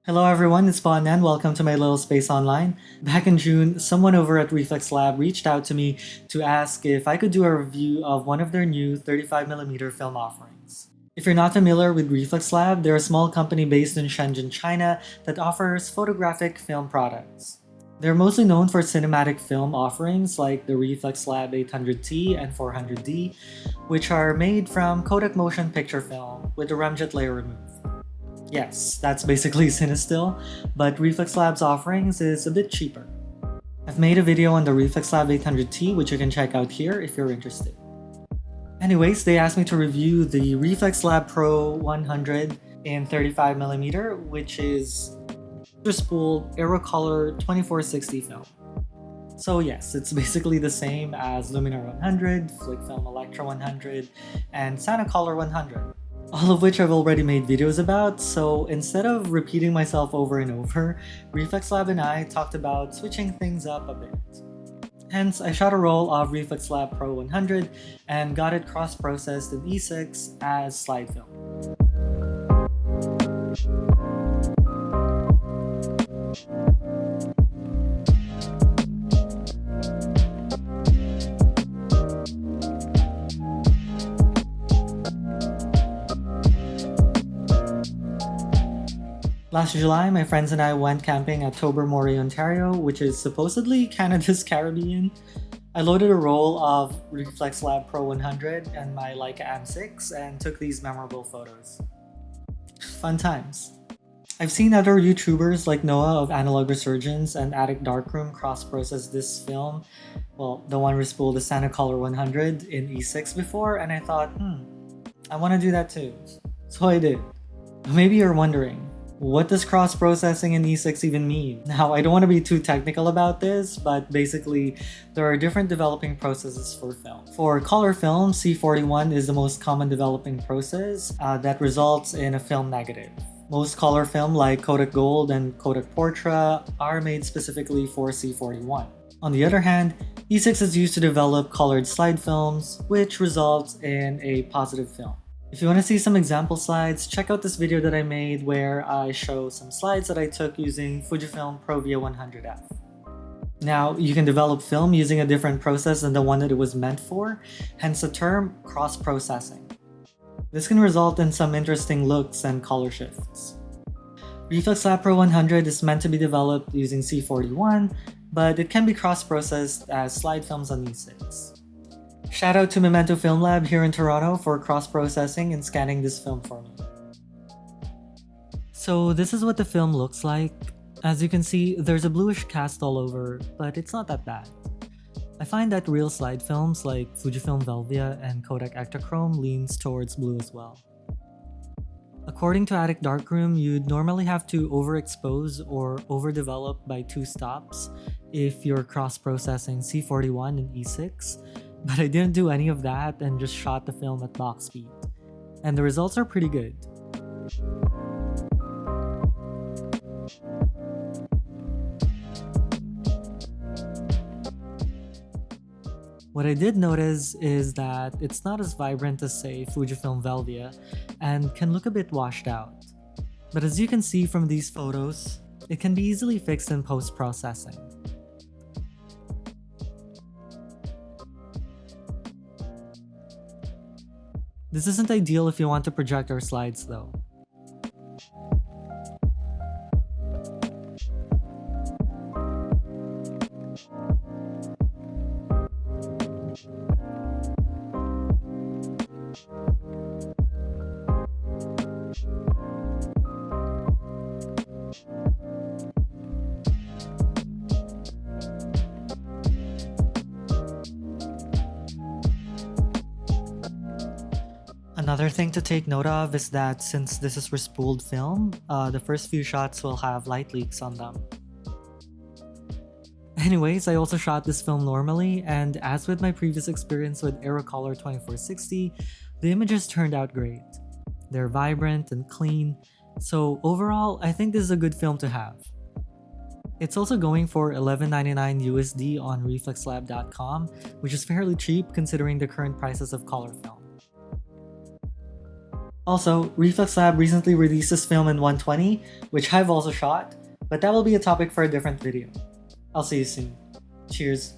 Hello everyone, it's Bon and welcome to my little space online. Back in June, someone over at Reflx Lab reached out to me to ask if I could do a review of one of their new 35mm film offerings. If you're not familiar with Reflx Lab, they're a small company based in Shenzhen, China that offers photographic film products. They're mostly known for cinematic film offerings like the Reflx Lab 800T and 400D, which are made from Kodak motion picture film with the remjet layer removed. Yes, that's basically Cinestill, but Reflx Lab's offerings is a bit cheaper. I've made a video on the Reflx Lab 800T which you can check out here if you're interested. Anyways, they asked me to review the Reflx Lab Pro 100 in 35mm, which is spooled Aerocolor 2460 film. So yes, it's basically the same as Luminar 100, Flickfilm Electra 100, and Sanacolor 100. All of which I've already made videos about, so instead of repeating myself over and over, Reflx Lab and I talked about switching things up a bit. Hence, I shot a roll of Reflx Lab Pro 100 and got it cross-processed in E6 as slide film. Last July, my friends and I went camping at Tobermory, Ontario, which is supposedly Canada's Caribbean. I loaded a roll of Reflx Lab Pro 100 and my Leica M6 and took these memorable photos. Fun times. I've seen other YouTubers like Noah of Analog Resurgence and Attic Darkroom cross-process this film, well, the one respooled the Sanacolor 100 in E6 before, and I thought, I want to do that too. So I did. Maybe you're wondering, what does cross-processing in E6 even mean? Now, I don't want to be too technical about this, but basically, there are different developing processes for film. For color film, C41 is the most common developing process that results in a film negative. Most color film like Kodak Gold and Kodak Portra are made specifically for C41. On the other hand, E6 is used to develop colored slide films, which results in a positive film. If you want to see some example slides, check out this video that I made where I show some slides that I took using Fujifilm Provia 100F. Now, you can develop film using a different process than the one that it was meant for, hence the term cross-processing. This can result in some interesting looks and color shifts. Reflx Lab Pro 100 is meant to be developed using C41, but it can be cross-processed as slide films on E6. Shout out to Memento Film Lab here in Toronto for cross-processing and scanning this film for me. So this is what the film looks like. As you can see, there's a bluish cast all over, but it's not that bad. I find that real slide films like Fujifilm Velvia and Kodak Ektachrome leans towards blue as well. According to Attic Darkroom, you'd normally have to overexpose or overdevelop by 2 stops if you're cross-processing C41 and E6, but I didn't do any of that and just shot the film at box speed. And the results are pretty good. What I did notice is that it's not as vibrant as, say, Fujifilm Velvia and can look a bit washed out. But as you can see from these photos, it can be easily fixed in post-processing. This isn't ideal if you want to project our slides though. Another thing to take note of is that since this is respooled film, the first few shots will have light leaks on them. Anyways, I also shot this film normally, and as with my previous experience with Aerocolor 2460, the images turned out great. They're vibrant and clean, so overall, I think this is a good film to have. It's also going for $11.99 USD on reflexlab.com, which is fairly cheap considering the current prices of color film. Also, Reflx Lab recently released this film in 120, which I've also shot, but that will be a topic for a different video. I'll see you soon. Cheers.